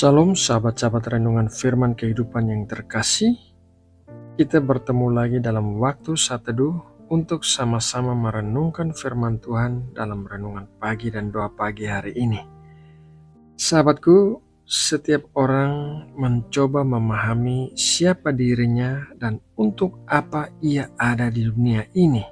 Salam sahabat-sahabat renungan firman kehidupan yang terkasih. Kita bertemu lagi dalam waktu saat teduh untuk sama-sama merenungkan firman Tuhan dalam renungan pagi dan doa pagi hari ini. Sahabatku, setiap orang mencoba memahami siapa dirinya dan untuk apa ia ada di dunia ini.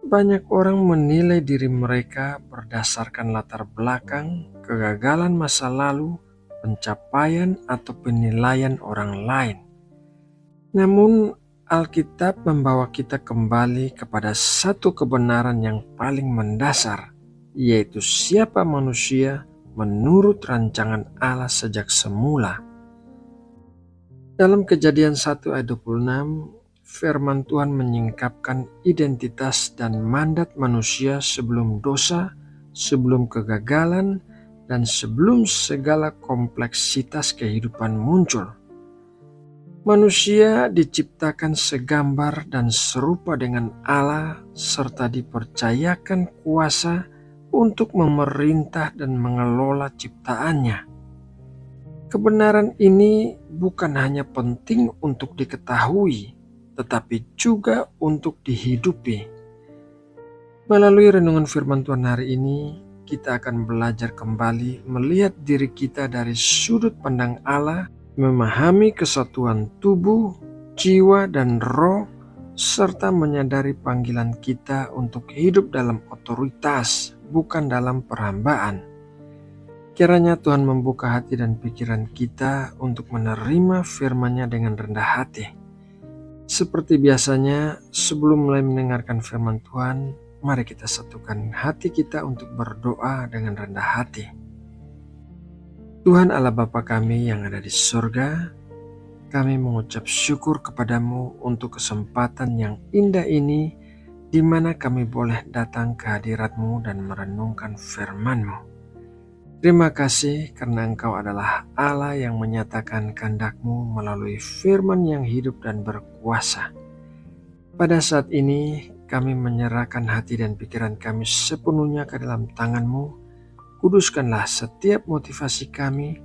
Banyak orang menilai diri mereka berdasarkan latar belakang, kegagalan masa lalu, pencapaian atau penilaian orang lain. Namun Alkitab membawa kita kembali kepada satu kebenaran yang paling mendasar, yaitu siapa manusia menurut rancangan Allah sejak semula. Dalam Kejadian 1 ayat 26, firman Tuhan menyingkapkan identitas dan mandat manusia sebelum dosa, sebelum kegagalan, dan sebelum segala kompleksitas kehidupan muncul. Manusia diciptakan segambar dan serupa dengan Allah serta dipercayakan kuasa untuk memerintah dan mengelola ciptaannya. Kebenaran ini bukan hanya penting untuk diketahui, tetapi juga untuk dihidupi. Melalui renungan firman Tuhan hari ini, kita akan belajar kembali melihat diri kita dari sudut pandang Allah, memahami kesatuan tubuh, jiwa, dan roh, serta menyadari panggilan kita untuk hidup dalam otoritas, bukan dalam perhambaan. Kiranya Tuhan membuka hati dan pikiran kita untuk menerima firman-Nya dengan rendah hati. Seperti biasanya, sebelum mulai mendengarkan firman Tuhan, mari kita satukan hati kita untuk berdoa dengan rendah hati. Tuhan Allah Bapa kami yang ada di surga, kami mengucap syukur kepadamu untuk kesempatan yang indah ini, di mana kami boleh datang ke hadirat-Mu dan merenungkan firman-Mu. Terima kasih karena Engkau adalah Allah yang menyatakan kehendak-Mu melalui firman yang hidup dan berkuasa. Pada saat ini kami menyerahkan hati dan pikiran kami sepenuhnya ke dalam tangan-Mu. Kuduskanlah setiap motivasi kami,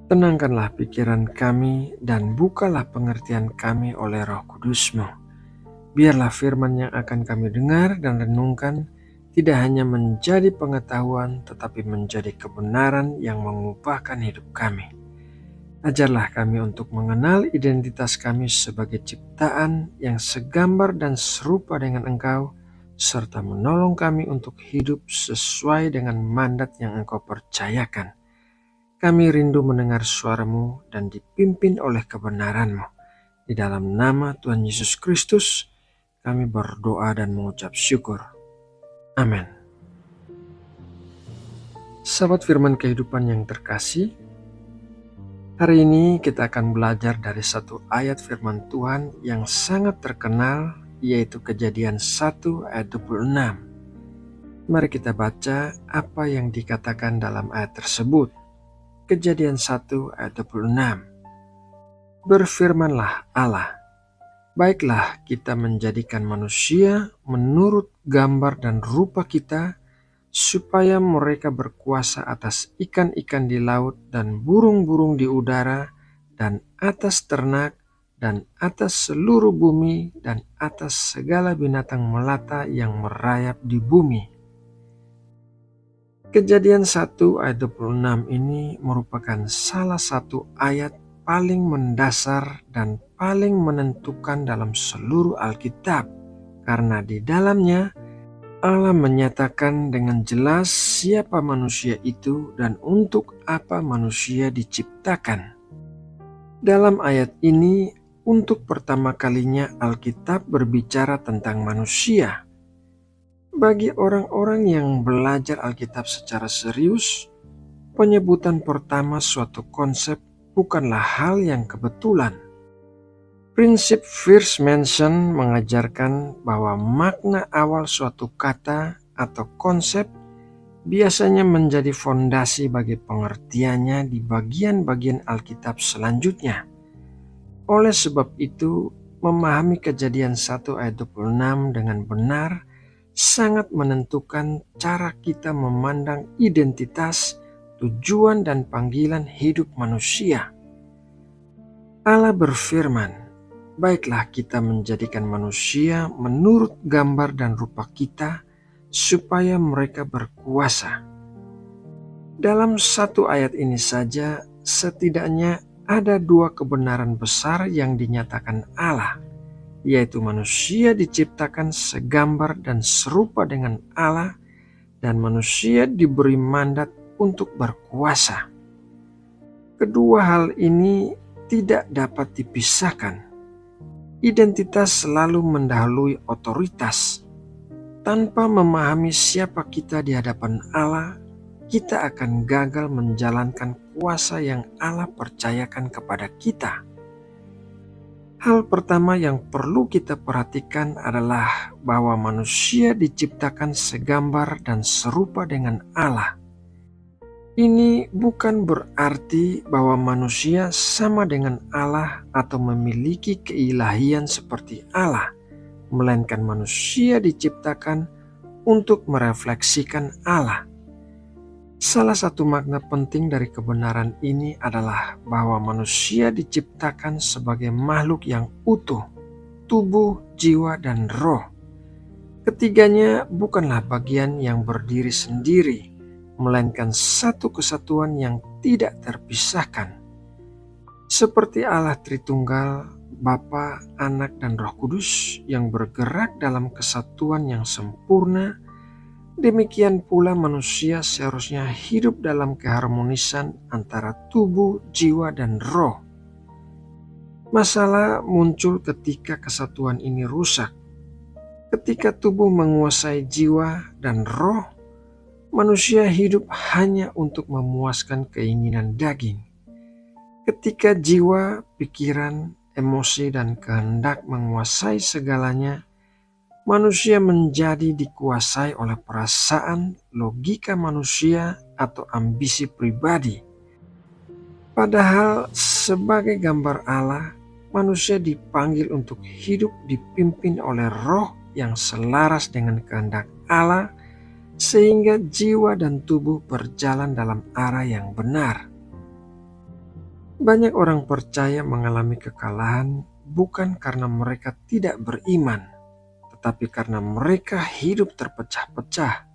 tenangkanlah pikiran kami, dan bukalah pengertian kami oleh Roh Kudus-Mu. Biarlah firman yang akan kami dengar dan renungkan tidak hanya menjadi pengetahuan, tetapi menjadi kebenaran yang mengubahkan hidup kami. Ajarlah kami untuk mengenal identitas kami sebagai ciptaan yang segambar dan serupa dengan Engkau, serta menolong kami untuk hidup sesuai dengan mandat yang Engkau percayakan. Kami rindu mendengar suara-Mu dan dipimpin oleh kebenaran-Mu. Di dalam nama Tuhan Yesus Kristus, kami berdoa dan mengucap syukur. Amin. Sahabat firman kehidupan yang terkasih, hari ini kita akan belajar dari satu ayat firman Tuhan yang sangat terkenal, yaitu Kejadian 1 ayat 26. Mari kita baca apa yang dikatakan dalam ayat tersebut. Kejadian 1 ayat 26. Berfirmanlah Allah, baiklah kita menjadikan manusia menurut gambar dan rupa kita, supaya mereka berkuasa atas ikan-ikan di laut dan burung-burung di udara dan atas ternak dan atas seluruh bumi dan atas segala binatang melata yang merayap di bumi. Kejadian 1 ayat 26 ini merupakan salah satu ayat paling mendasar dan paling menentukan dalam seluruh Alkitab, karena di dalamnya Allah menyatakan dengan jelas siapa manusia itu dan untuk apa manusia diciptakan. Dalam ayat ini, untuk pertama kalinya Alkitab berbicara tentang manusia. Bagi orang-orang yang belajar Alkitab secara serius, penyebutan pertama suatu konsep bukanlah hal yang kebetulan. Prinsip first mention mengajarkan bahwa makna awal suatu kata atau konsep biasanya menjadi fondasi bagi pengertiannya di bagian-bagian Alkitab selanjutnya. Oleh sebab itu, memahami Kejadian 1 ayat 26 dengan benar sangat menentukan cara kita memandang identitas tujuan dan panggilan hidup manusia. Allah berfirman, "Baiklah kita menjadikan manusia menurut gambar dan rupa kita, supaya mereka berkuasa." Dalam satu ayat ini saja, setidaknya ada dua kebenaran besar yang dinyatakan Allah, yaitu manusia diciptakan segambar dan serupa dengan Allah, dan manusia diberi mandat untuk berkuasa. Kedua hal ini tidak dapat dipisahkan. Identitas selalu mendahului otoritas. Tanpa memahami siapa kita di hadapan Allah, kita akan gagal menjalankan kuasa yang Allah percayakan kepada kita. Hal pertama yang perlu kita perhatikan adalah bahwa manusia diciptakan segambar dan serupa dengan Allah. Ini bukan berarti bahwa manusia sama dengan Allah atau memiliki keilahian seperti Allah, melainkan manusia diciptakan untuk merefleksikan Allah. Salah satu makna penting dari kebenaran ini adalah bahwa manusia diciptakan sebagai makhluk yang utuh, tubuh, jiwa, dan roh. Ketiganya bukanlah bagian yang berdiri sendiri, melainkan satu kesatuan yang tidak terpisahkan. Seperti Allah Tritunggal, Bapa, Anak, dan Roh Kudus yang bergerak dalam kesatuan yang sempurna, demikian pula manusia seharusnya hidup dalam keharmonisan antara tubuh, jiwa, dan roh. Masalah muncul ketika kesatuan ini rusak. Ketika tubuh menguasai jiwa dan roh, manusia hidup hanya untuk memuaskan keinginan daging. Ketika jiwa, pikiran, emosi, dan kehendak menguasai segalanya, manusia menjadi dikuasai oleh perasaan, logika manusia, atau ambisi pribadi. Padahal sebagai gambar Allah, manusia dipanggil untuk hidup dipimpin oleh roh yang selaras dengan kehendak Allah, sehingga jiwa dan tubuh berjalan dalam arah yang benar. Banyak orang percaya mengalami kekalahan bukan karena mereka tidak beriman, tetapi karena mereka hidup terpecah-pecah.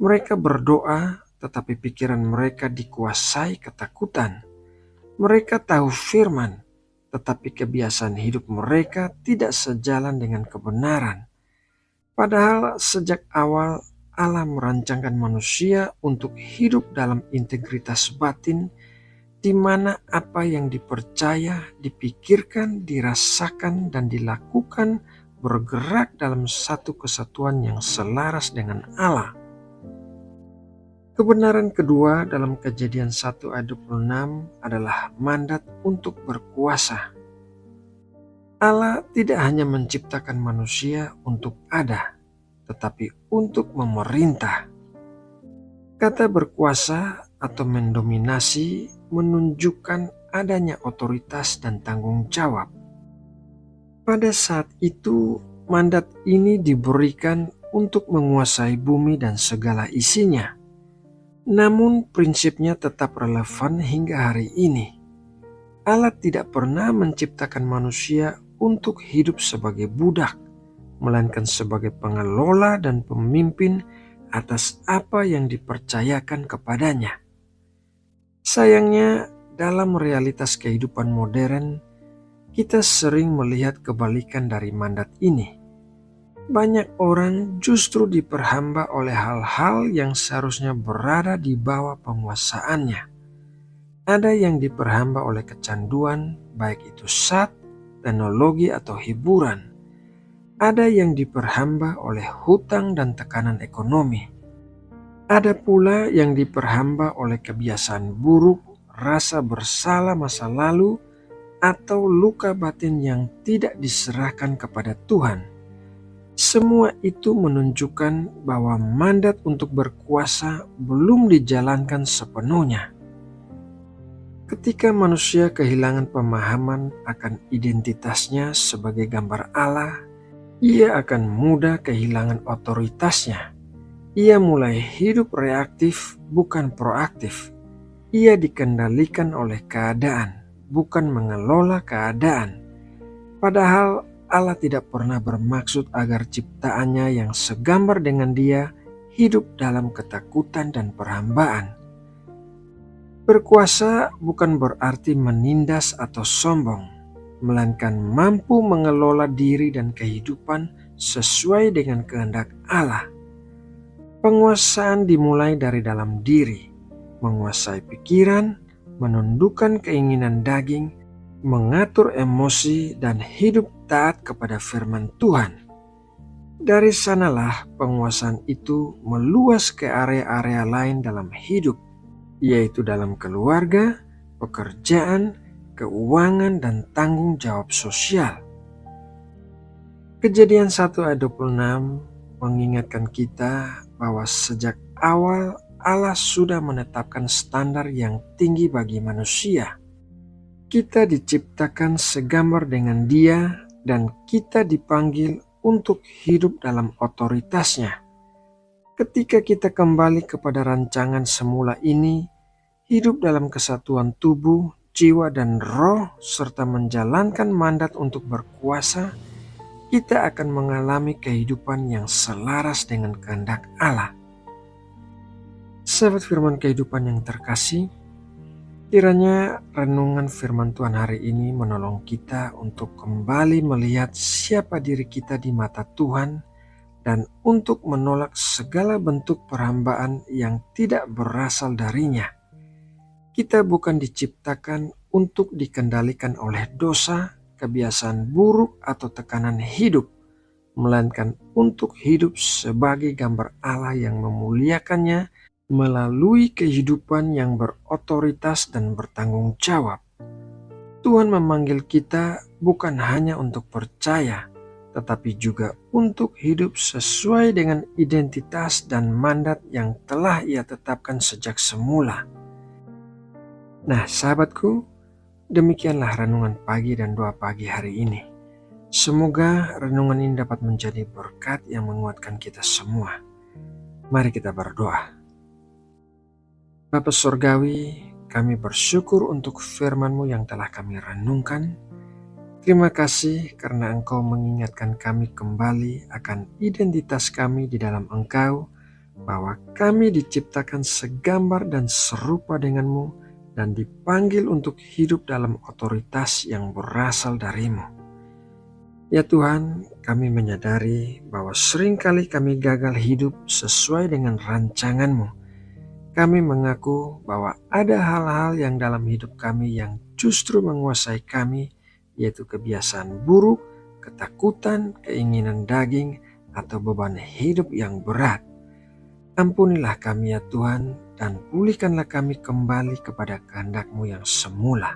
Mereka berdoa, tetapi pikiran mereka dikuasai ketakutan. Mereka tahu firman, tetapi kebiasaan hidup mereka tidak sejalan dengan kebenaran. Padahal sejak awal Allah merancangkan manusia untuk hidup dalam integritas batin, di mana apa yang dipercaya, dipikirkan, dirasakan, dan dilakukan bergerak dalam satu kesatuan yang selaras dengan Allah. Kebenaran kedua dalam Kejadian 1 ayat 26 adalah mandat untuk berkuasa. Allah tidak hanya menciptakan manusia untuk ada, tetapi untuk memerintah. Kata berkuasa atau mendominasi menunjukkan adanya otoritas dan tanggung jawab. Pada saat itu, mandat ini diberikan untuk menguasai bumi dan segala isinya. Namun prinsipnya tetap relevan hingga hari ini. Allah tidak pernah menciptakan manusia untuk hidup sebagai budak, melainkan sebagai pengelola dan pemimpin atas apa yang dipercayakan kepadanya. Sayangnya, dalam realitas kehidupan modern, kita sering melihat kebalikan dari mandat ini. Banyak orang justru diperhamba oleh hal-hal yang seharusnya berada di bawah penguasaannya. Ada yang diperhamba oleh kecanduan, baik itu sat, teknologi, atau hiburan. Ada yang diperhamba oleh hutang dan tekanan ekonomi. Ada pula yang diperhamba oleh kebiasaan buruk, rasa bersalah masa lalu, atau luka batin yang tidak diserahkan kepada Tuhan. Semua itu menunjukkan bahwa mandat untuk berkuasa belum dijalankan sepenuhnya. Ketika manusia kehilangan pemahaman akan identitasnya sebagai gambar Allah, ia akan mudah kehilangan otoritasnya. Ia mulai hidup reaktif bukan proaktif. Ia dikendalikan oleh keadaan, bukan mengelola keadaan. Padahal Allah tidak pernah bermaksud agar ciptaannya yang segambar dengan Dia hidup dalam ketakutan dan perhambaan. Berkuasa bukan berarti menindas atau sombong, melainkan mampu mengelola diri dan kehidupan sesuai dengan kehendak Allah. Penguasaan dimulai dari dalam diri, menguasai pikiran, menundukkan keinginan daging, mengatur emosi, dan hidup taat kepada firman Tuhan. Dari sanalah penguasaan itu meluas ke area-area lain dalam hidup, yaitu dalam keluarga, pekerjaan, keuangan, dan tanggung jawab sosial. Kejadian 1 ayat 26 mengingatkan kita bahwa sejak awal Allah sudah menetapkan standar yang tinggi bagi manusia. Kita diciptakan segambar dengan Dia dan kita dipanggil untuk hidup dalam otoritasnya. Ketika kita kembali kepada rancangan semula ini, hidup dalam kesatuan tubuh, jiwa, dan roh, serta menjalankan mandat untuk berkuasa, kita akan mengalami kehidupan yang selaras dengan kehendak Allah. Sahabat firman kehidupan yang terkasih, kiranya renungan firman Tuhan hari ini menolong kita untuk kembali melihat siapa diri kita di mata Tuhan dan untuk menolak segala bentuk perhambaan yang tidak berasal darinya. Kita bukan diciptakan untuk dikendalikan oleh dosa, kebiasaan buruk, atau tekanan hidup, melainkan untuk hidup sebagai gambar Allah yang memuliakannya melalui kehidupan yang berotoritas dan bertanggung jawab. Tuhan memanggil kita bukan hanya untuk percaya, tetapi juga untuk hidup sesuai dengan identitas dan mandat yang telah Ia tetapkan sejak semula. Nah, sahabatku, demikianlah renungan pagi dan doa pagi hari ini. Semoga renungan ini dapat menjadi berkat yang menguatkan kita semua. Mari kita berdoa. Bapa Surgawi, kami bersyukur untuk firman-Mu yang telah kami renungkan. Terima kasih karena Engkau mengingatkan kami kembali akan identitas kami di dalam Engkau, bahwa kami diciptakan segambar dan serupa dengan-Mu dan dipanggil untuk hidup dalam otoritas yang berasal dari-Mu. Ya Tuhan, kami menyadari bahwa seringkali kami gagal hidup sesuai dengan rancangan-Mu. Kami mengaku bahwa ada hal-hal yang dalam hidup kami yang justru menguasai kami, yaitu kebiasaan buruk, ketakutan, keinginan daging, atau beban hidup yang berat. Ampunilah kami ya Tuhan, dan pulihkanlah kami kembali kepada kehendak-Mu yang semula.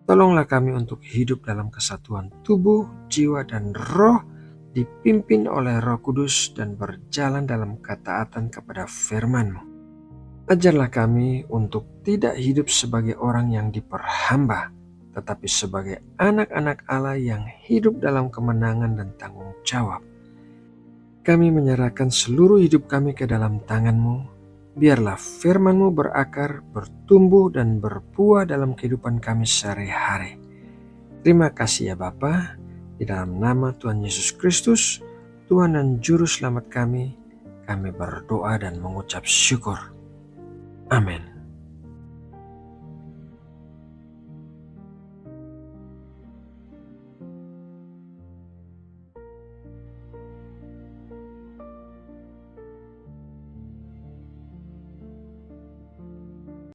Tolonglah kami untuk hidup dalam kesatuan tubuh, jiwa, dan roh, dipimpin oleh Roh Kudus dan berjalan dalam ketaatan kepada firman-Mu. Ajarlah kami untuk tidak hidup sebagai orang yang diperhamba, tetapi sebagai anak-anak Allah yang hidup dalam kemenangan dan tanggung jawab. Kami menyerahkan seluruh hidup kami ke dalam tangan-Mu. Biarlah firman-Mu berakar, bertumbuh, dan berbuah dalam kehidupan kami sehari-hari. Terima kasih ya Bapa, di dalam nama Tuhan Yesus Kristus, Tuhan dan Juru Selamat kami berdoa dan mengucap syukur. Amin.